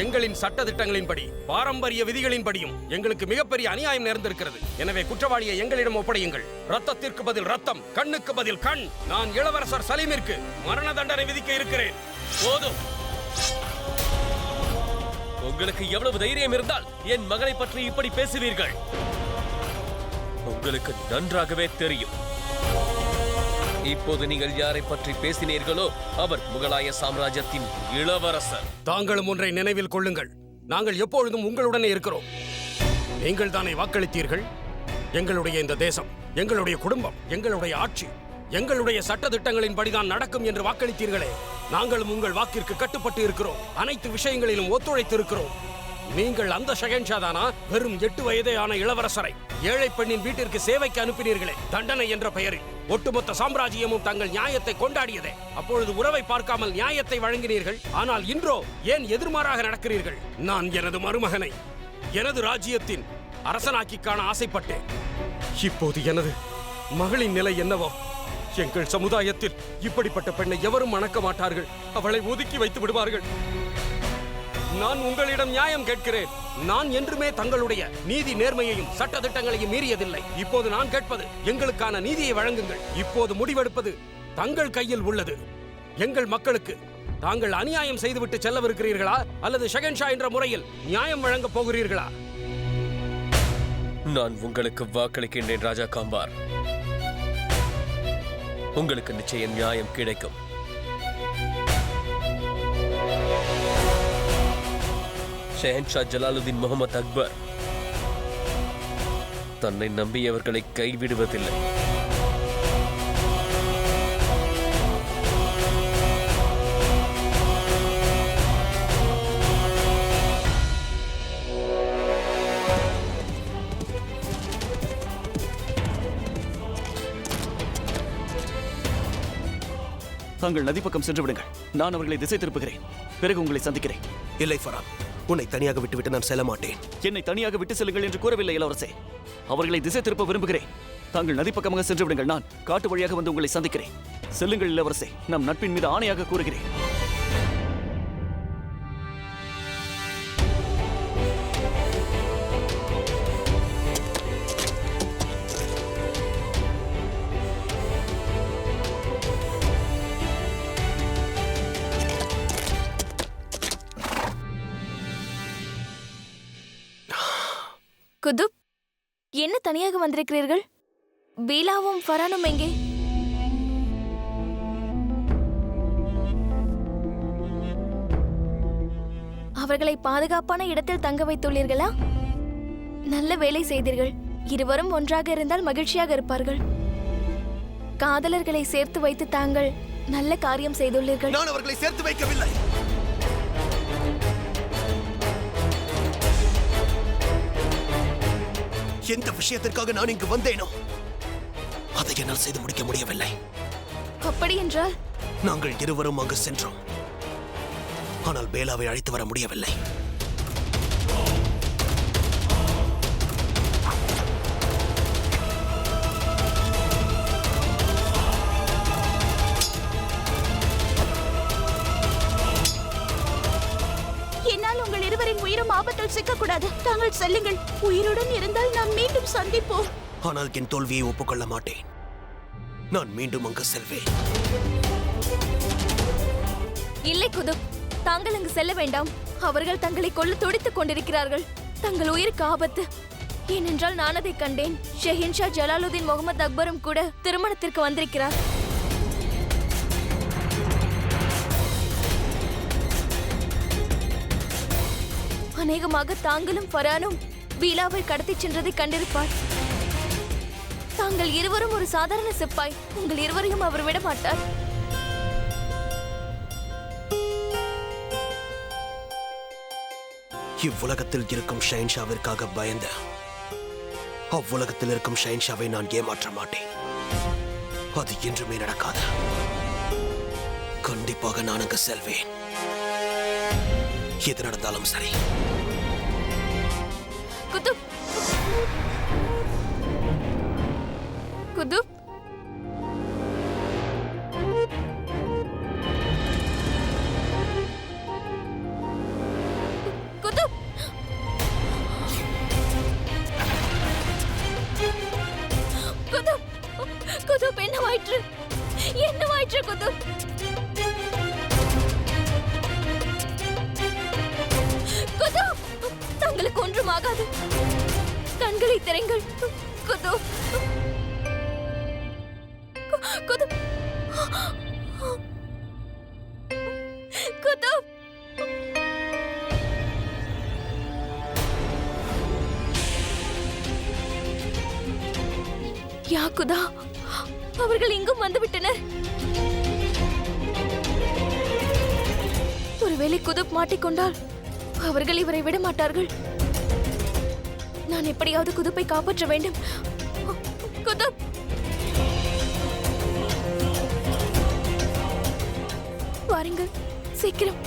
எங்களின் சட்ட திட்டங்களின்படி பாரம்பரிய விதிகளின்படியும் எங்களுக்கு மிகப்பெரிய அநியாயம் நேர்ந்திருக்கிறது. எனவே குற்றவாளியை எங்களிடம் ஒப்படையுங்கள். ரத்தத்திற்கு பதில் ரத்தம், கண்ணுக்கு பதில் கண். நான் இளவரசர் சலீமிற்கு மரண தண்டனை விதிக்க இருக்கிறேன். போதும். உங்களுக்கு எவ்வளவு தைரியம் இருந்தால் என் மகளை பற்றி இப்படி பேசுவீர்கள்? உங்களுக்கு நன்றாகவே தெரியும். இப்போது நீங்கள் யாரை பற்றி பேசினீர்களோ அவர் முகலாய சாம்ராஜ்யத்தின் இளவரசர். தாங்களும் ஒன்றை நினைவில் கொள்ளுங்கள். நாங்கள் எப்பொழுதும் உங்களுடனே இருக்கிறோம். நீங்கள் தானே வாக்களித்தீர்கள். எங்களுடைய இந்த தேசம், எங்களுடைய குடும்பம், எங்களுடைய ஆட்சி, எங்களுடைய சட்ட திட்டங்களின்படிதான் நடக்கும் என்று வாக்களித்தீர்களே. நாங்களும் உங்கள் வாக்கிற்கு கட்டுப்பட்டு இருக்கிறோம். அனைத்து விஷயங்களிலும் ஒத்துழைத்து இருக்கிறோம். நீங்கள் அந்த ஷஹன்ஷா தானா? வெறும் 8 வயதே ஆன இளவரசரை ஏழை பெண்ணின் வீட்டிற்கு சேவைக்கு அனுப்பினீர்களே, தண்டனை என்ற பெயரில். ஒட்டுமொத்த சாம்ராஜ்யமும் தங்கள் நியாயத்தை கொண்டாடியதே. அப்பொழுது உறவை பார்க்காமல் நியாயத்தை வழங்கினீர்கள். ஆனால் இன்றோ ஏன் எதிர்மாறாக நடக்கிறீர்கள்? நான் எனது மருமகனை எனது ராஜ்யத்தின் அரசனாக்கி காண ஆசைப்பட்டேன். இப்போது எனது மகளின் நிலை என்னவோ? எங்கள் சமுதாயத்தில் இப்படிப்பட்ட பெண்ணை எவரும் மணக்க மாட்டார்கள். அவளை ஒதுக்கி வைத்து விடுவார்கள். நான் உங்களிடம் நியாயம் கேட்கிறேன். நான் என்றுமே தங்களுடைய நீதி நேர்மையையும் சட்ட திட்டங்களையும் மீறியதில்லை. இப்போது நான் கேட்பது எங்களுக்கான நீதியை வழங்குங்கள். இப்போது முடிவெடுப்பது தங்கள் கையில் உள்ளது. எங்கள் மக்களுக்கு தாங்கள் அநியாயம் செய்துவிட்டு செல்லவிருக்கிறீர்களா, அல்லது ஷஹன்ஷா என்ற முறையில் நியாயம் வழங்கப் போகிறீர்களா? நான் உங்களுக்கு வாக்களிக்கின்றேன் ராஜா காம்பார். உங்களுக்கு நிச்சயம் நியாயம் கிடைக்கும். ஷஹன்ஷா ஜலாலுதீன் முகமது அக்பர் தன்னை நம்பியவர்களை கைவிடுவதில்லை. தாங்கள் நதி பக்கம் சென்று விடுங்கள். நான் அவர்களை திசை திருப்புகிறேன். பிறகு உங்களை சந்திக்கிறேன். இல்லை ஃபரான், உன்னை தனியாக விட்டுவிட்டு நான் செல்ல மாட்டேன். என்னை தனியாக விட்டு செல்லுங்கள் என்று கூறவில்லை இளவரசே. அவர்களை திசை திருப்ப விரும்புகிறேன். தாங்கள் நதி பக்கமாக சென்று விடுங்கள். நான் காட்டு வழியாக வந்து உங்களை சந்திக்கிறேன். செல்லுங்கள் இளவரசே. நம் நட்பின் மீது ஆணையாக கூறுகிறேன். குதுப், என்ன தனியாக வந்திருக்கிறீர்கள்? பீலாவும் ஃபரானும் எங்கே? அவர்களை பாதுகாப்பான இடத்தில் தங்க வைத்துள்ளீர்களா? நல்ல வேலை செய்தீர்கள். இருவரும் ஒன்றாக இருந்தால் மகிழ்ச்சியாக இருப்பார்கள். காதலர்களை சேர்த்து வைத்து தாங்கள் நல்ல காரியம் செய்துள்ளீர்கள். நான் அவர்களை சேர்த்து வைக்கவில்லை. எந்த விஷயத்திற்காக நான் இங்கு வந்தேனோ அதை என்னால் செய்து முடிக்க முடியவில்லை. அப்படி என்றால் நாங்கள் இருவரும் அங்கு சென்றோம். ஆனால் பேலாவை அழைத்து வர முடியவில்லை. என்னால் உங்கள் இருவரின் உயிரும் ஆபத்தில் சிக்கக்கூடாது. தாங்கள் செல்லுங்கள். உயிருடன் இருந்தால் நாம் மீண்டும் சந்திப்போம். ஆனால் என் தோல்வியை ஒப்புக்கொள்ள மாட்டேன். நான் மீண்டும் அங்கு செல்வேன். இல்லை குதுப், தாங்கள் அங்கு செல்ல வேண்டாம். அவர்கள் தங்களை கொல்ல துடித்துக் கொண்டிருக்கிறார்கள். தங்கள் உயிருக்கு ஆபத்து. ஏனென்றால் நான் அதை கண்டேன். ஷஹன்ஷா ஜலாலுதீன் முகமது அக்பரும் கூட திருமணத்திற்கு வந்திருக்கிறார். அநேகமாக தாங்களும் ஃபரானும் பீலாவை கடத்திச் சென்றதை கண்டிருப்பார். தாங்கள் இருவரும் ஒரு சாதாரண சிப்பாய். உங்கள் இருவரையும் அவர் விட மாட்டார். இவ்வுலகத்தில் இருக்கும் ஷஹன்ஷாவிற்காக பயந்த அவ்வுலகத்தில் இருக்கும் ஷஹன்ஷாவை நான் ஏமாற்ற மாட்டேன். அது என்றுமே நடக்காது. கண்டிப்பாக நான் அங்கு செல்வேன். எது நடந்தாலும் சரி. குதுப், குதுப், கண்களை திறங்கள். குது குது குது யாக்குதா, அவர்கள் இங்கும் வந்துவிட்டனர். ஒருவேளை குதுப் மாட்டிக்கொண்டால் அவர்கள் இவரை விட மாட்டார்கள். நான் எப்படியாவது குதுப்பை காப்பாற்ற வேண்டும். குதுப், வாருங்கள், சீக்கிரம்.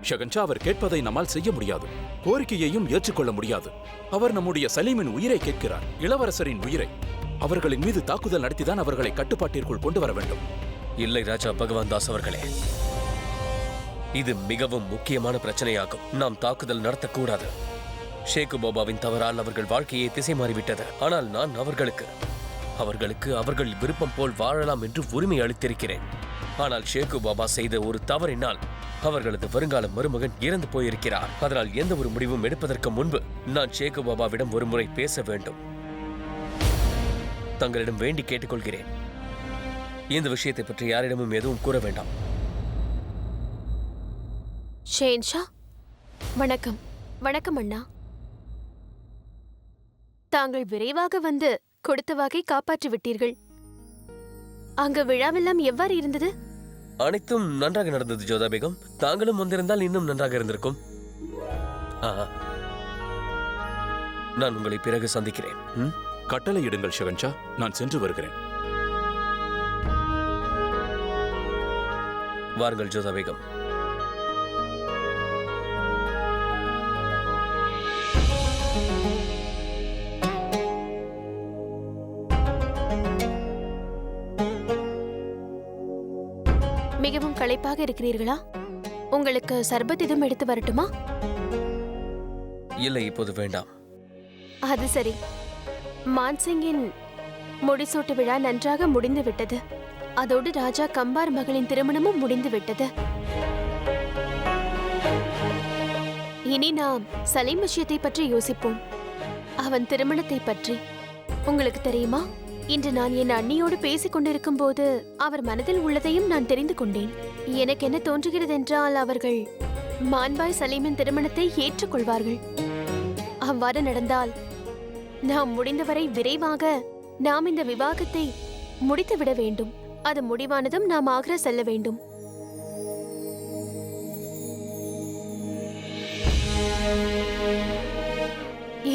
ஷகன்ஷா, அவர் கேட்பதை நம்மால் செய்ய முடியாது. கோரிக்கையையும் ஏற்றுக்கொள்ள முடியாது. அவர் நம்முடைய சலீமின் உயிரை கேட்கிறார், இளவரசரின் உயிரை. அவர்களின் மீது தாக்குதல் நடத்திதான் அவர்களை கட்டுப்பாட்டிற்குள் கொண்டு வர வேண்டும். இல்லை ராஜா பகவான் தாஸ் அவர்களே, இது மிகவும் முக்கியமான பிரச்சனையாகும். நாம் தாக்குதல் நடத்தக்கூடாது. ஷேக்கு பாபாவின் தவறால் அவர்கள் வாழ்க்கையை திசை மாறிவிட்டது. ஆனால் நான் அவர்களுக்கு அவர்கள் விருப்பம் போல் வாழலாம் என்று உரிமை அளித்திருக்கிறேன். ஆனால் ஷேக்கு பாபா செய்த ஒரு தவறினால் அவர்களது வருங்கால மருமகன் இறந்து போயிருக்கிறார். அதனால் எந்த ஒரு முடிவும் எடுப்பதற்கு முன்பு நான் ஷேக்கு பாபாவிடம் ஒரு முறை பேச வேண்டும். தங்களிடம் வேண்டி கேட்டுக்கொள்கிறேன், இந்த விஷயத்தை பற்றி யாரிடமும் எதுவும் கூற வேண்டாம். ஷேன்ஷா, வணக்கம். வணக்கம் அண்ணா. தாங்கள் விரைவாக வந்து கொடுத்த வாக்கை காப்பாற்றி விட்டீர்கள். அங்க விழாவெல்லாம் எவ்வாறு இருந்தது? அனைத்தும் நன்றாக நடந்தது ஜோதா பேகம். தாங்களும் வந்திருந்தால் இன்னும் நன்றாக இருந்திருக்கும். நான் உங்களை பிறகு சந்திக்கிறேன். கட்டளை இடுங்கள் ஷகன்ஷா, நான் சென்று வருகிறேன். வாருங்கள் ஜோதா பேகம். மிகவும் களைப்பாக இருக்கிறீர்களா? உங்களுக்கு சர்பத் எதுவும் எடுத்து வரட்டுமா? இல்லை, இப்போது வேண்டாம். அது சரி. மான்சிங்கின் முடிசூட்டு விழா நன்றாக முடிந்து விட்டது. அதோடு ராஜா கம்பார் மகளின் திருமணமும் முடிந்து விட்டது. இனி நாம் சலீம் விஷயத்தை பற்றி யோசிப்போம். அவன் திருமணத்தை பற்றி உங்களுக்கு தெரியுமா? இன்று நான் என் அண்ணியோடு பேசிக் கொண்டிருக்கும் போது அவர் மனதில் உள்ளதையும் நான் தெரிந்து கொண்டேன். எனக்கு என்ன தோன்றுகிறது என்றால் அவர்கள் மான்பாய் சலீமின் திருமணத்தை ஏற்றுக்கொள்வார்கள். அவ்வாறு நடந்தால் நாம் முடிந்தவரை விரைவாக நாம் இந்த விவாகத்தை முடித்துவிட வேண்டும். அது முடிவானதும் நாம் ஆக்ரா செல்ல வேண்டும்.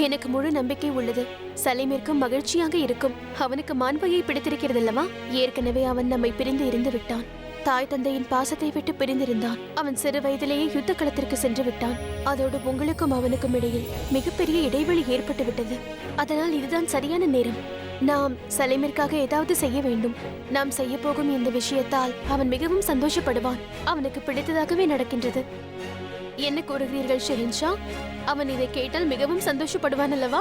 எனக்கு முழு நம்பிக்கை உள்ளது. சலீமிற்கும் மகிழ்ச்சியாக இருக்கும். அவனுக்கு மாண்பையை பிடித்திருக்கிறது அல்லவா? ஏற்கனவே அவன் நம்மை பிரிந்து இருந்து விட்டான். தாய் தந்தையின் பாசத்தை விட்டு பிரிந்திருந்தான். அவன் சிறு வயதிலேயே யுத்த களத்திற்கு சென்று விட்டான். அதோடு உங்களுக்கும் அவனுக்கும் இடையில் மிகப்பெரிய இடைவெளி ஏற்பட்டு விட்டது. அதனால் இதுதான் சரியான நேரம். நாம் சலீமிற்காக ஏதாவது செய்ய வேண்டும். நாம் செய்ய போகும் இந்த விஷயத்தால் அவன் மிகவும் சந்தோஷப்படுவான். அவனுக்கு பிடித்ததாகவே நடக்கின்றது. என்ன கூறுகிறீர்கள் ஷெஹின்ஷா? அவன் இதை கேட்டால் மிகவும் சந்தோஷப்படுவான் அல்லவா?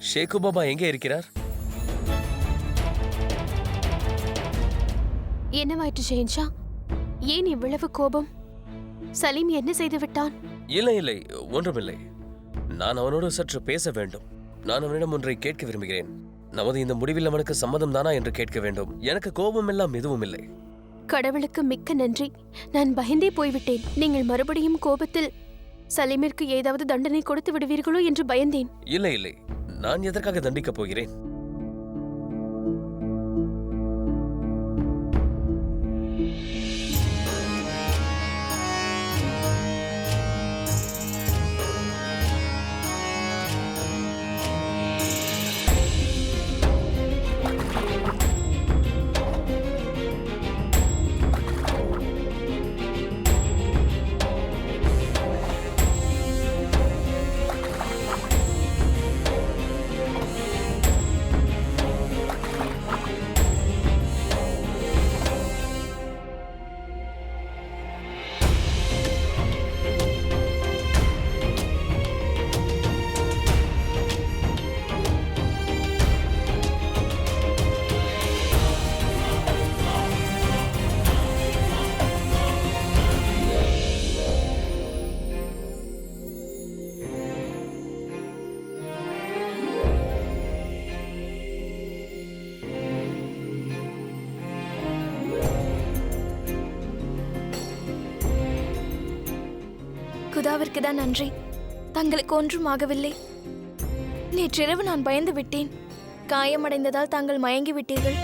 ஷேகு பாபா எங்கே இருக்கிறார்? என்னவாயிற்று ஷெஹின்ஷா? ஏன் இவ்வளவு கோபம்? சலீம் என்ன செய்து விட்டான்? இல்லை, ஒன்றுமில்லை. நான் அவனோடு சற்று பேச வேண்டும். நான் அவனிடம் ஒன்றை கேட்க விரும்புகிறேன். நமது இந்த முடிவில் அவனுக்கு சம்மதம் தானா என்று கேட்க வேண்டும். எனக்கு கோபம் எல்லாம் எதுவும் இல்லை. கடவுளுக்கு மிக்க நன்றி. நான் பயந்தே போய்விட்டேன். நீங்கள் மறுபடியும் கோபத்தில் சலீமிற்கு ஏதாவது தண்டனை கொடுத்து விடுவீர்களோ என்று பயந்தேன். இல்லை, நான் எதற்காக தண்டிக்கப் போகிறேன்? குதாவிற்கு தான் நன்றி. தங்களுக்கு ஒன்றும் ஆகவில்லை. நேற்றிரவு நான் பயந்து விட்டேன். காயமடைந்ததால் தாங்கள் மயங்கி விட்டீர்கள்.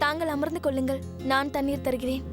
தாங்கள் அமர்ந்து கொள்ளுங்கள். நான் தண்ணீர் தருகிறேன்.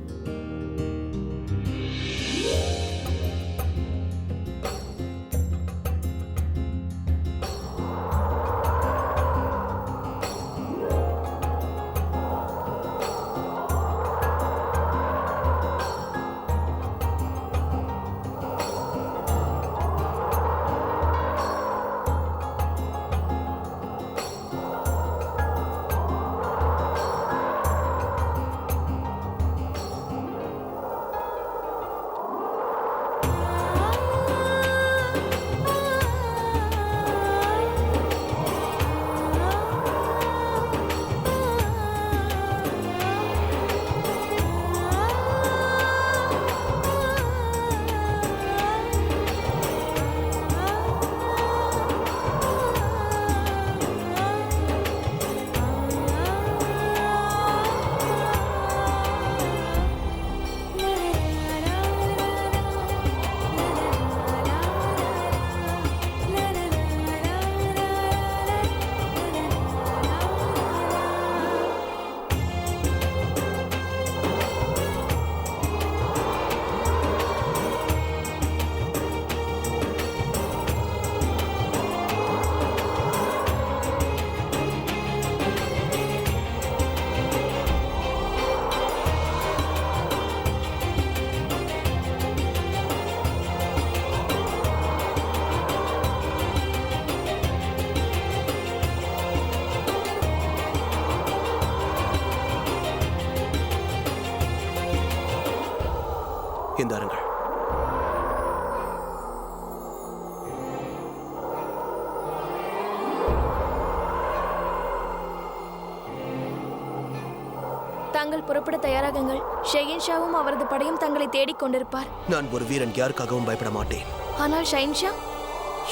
தாங்கள் புறப்பட தயாராகுங்கள். ஷெஹின்ஷாவும் அவரது படையும் தங்களை தேடிக் கொண்டிருப்பார். நான் ஒரு வீரன் யாருக்காகவும் பயப்பட மாட்டேன். ஆனால் ஷெஹின்ஷா?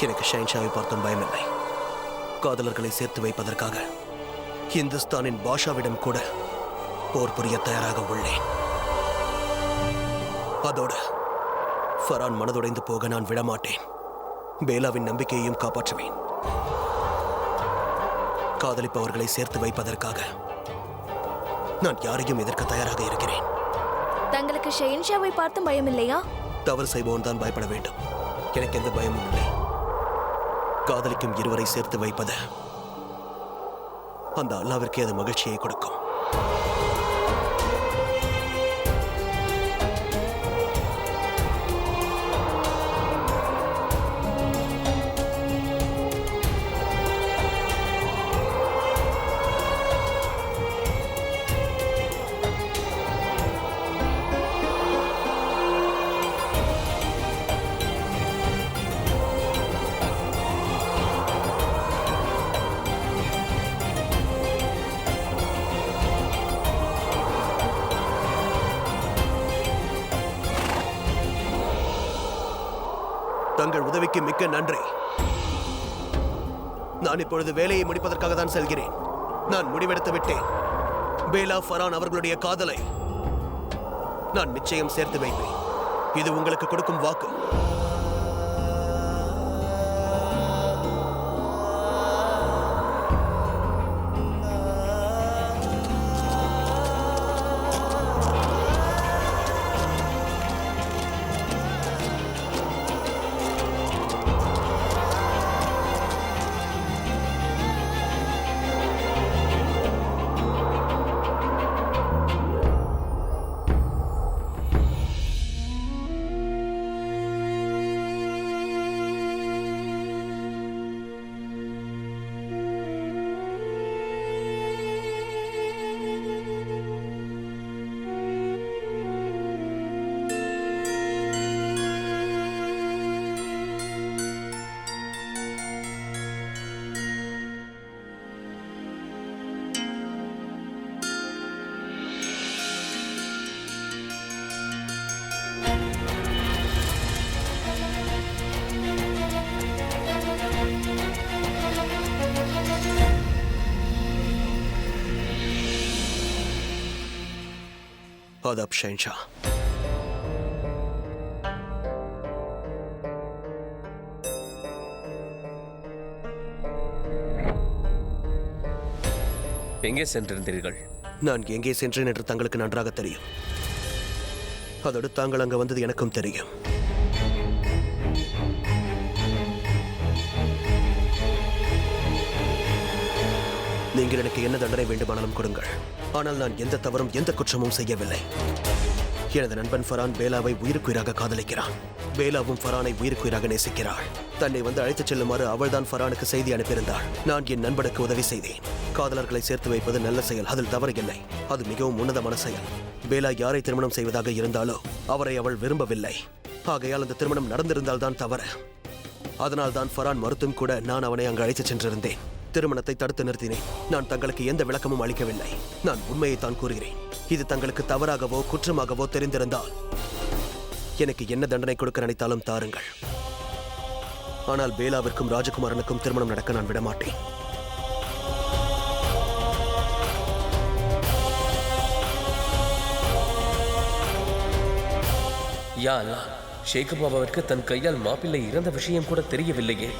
எனக்கு ஷெஹின்ஷாவை பார்த்தும் பயமில்லை. காதலர்களை சேர்த்து வைப்பதற்காக இந்துஸ்தானின் பாஷாவிடம் கூட போர் புரிய தயாராக உள்ளேன். அதோடு ஃபரான் மனதுடைந்து போக நான் விடமாட்டேன். பேலாவின் நம்பிக்கையையும் காப்பாற்றுவேன். காதலிப்பவர்களை சேர்த்து வைப்பதற்காக நான் யாரையும் எதிர்க்க தயாராக இருக்கிறேன். தங்களுக்கு ஷெஹின்ஷாவை பார்த்தும் பயம் இல்லையா? தவறு செய்பவன் தான் பயப்பட வேண்டும். எனக்கு எந்த பயமும் இல்லை. காதலிக்கும் இருவரை சேர்த்து வைப்பது அந்த அல்லாவிற்கே அது மகிழ்ச்சியை கொடுக்கும். தங்கள் உதவிக்கு மிக்க நன்றி. நான் இப்பொழுது வேலையை முடிப்பதற்காக தான் செல்கிறேன். நான் முடிவெடுத்து விட்டேன். பேலா ஃபரான் அவர்களுடைய காதலை நான் நிச்சயம் சேர்த்து வைப்பேன். இது உங்களுக்கு கொடுக்கும் வாக்கு. ஆதாப் ஷெஹின்ஷா. எங்கே சென்றிருந்தீர்கள்? நான் எங்கே சென்றேன் என்று தங்களுக்கு நன்றாக தெரியும். அதோடு தாங்கள் அங்கு வந்தது எனக்கும் தெரியும். நீங்கள் எனக்கு என்ன தண்டனை வேண்டுமானாலும் கொடுங்கள். ஆனால் நான் எந்த தவறும் எந்த குற்றமும் செய்யவில்லை. எனது நண்பன் ஃபரான் பேலாவை உயிருக்குயிராக காதலிக்கிறான். பேலாவும் ஃபரானை உயிருக்குயிராக நேசிக்கிறாள். தன்னை வந்து அழைத்துச் செல்லுமாறு அவள்தான் ஃபரானுக்கு செய்தி அனுப்பியிருந்தாள். நான் என் நண்பனுக்கு உதவி செய்தேன். காதலர்களை சேர்த்து வைப்பது நல்ல செயல். அதில் தவறு இல்லை. அது மிகவும் உன்னதமான செயல். பேலா யாரை திருமணம் செய்வதாக இருந்தாலோ அவரை அவள் விரும்பவில்லை. ஆகையால் அந்த திருமணம் நடந்திருந்தால் தான் தவறு. அதனால் தான் ஃபரான் மறுத்தும் கூட நான் அவனை அங்கு அழைத்துச் சென்றிருந்தேன். திருமணத்தை தடுத்து நிறுத்தினேன். நான் தங்களுக்கு எந்த விளக்கமும் அளிக்கவில்லை. நான் உண்மையை தான் கூறுகிறேன். இது தங்களுக்கு தவறாகவோ குற்றமாகவோ தெரிந்திருந்தால் எனக்கு என்ன தண்டனை கொடுக்க நினைத்தாலும் தாருங்கள். ஆனால் பேலாவிற்கும் ராஜகுமாரனுக்கும் திருமணம் நடக்க நான் விடமாட்டேன். யா அல்லாஹ், ஷேக் பாபாவிற்கு தன் கையால் மாப்பிள்ளை இறந்த விஷயம் கூட தெரியவில்லையே.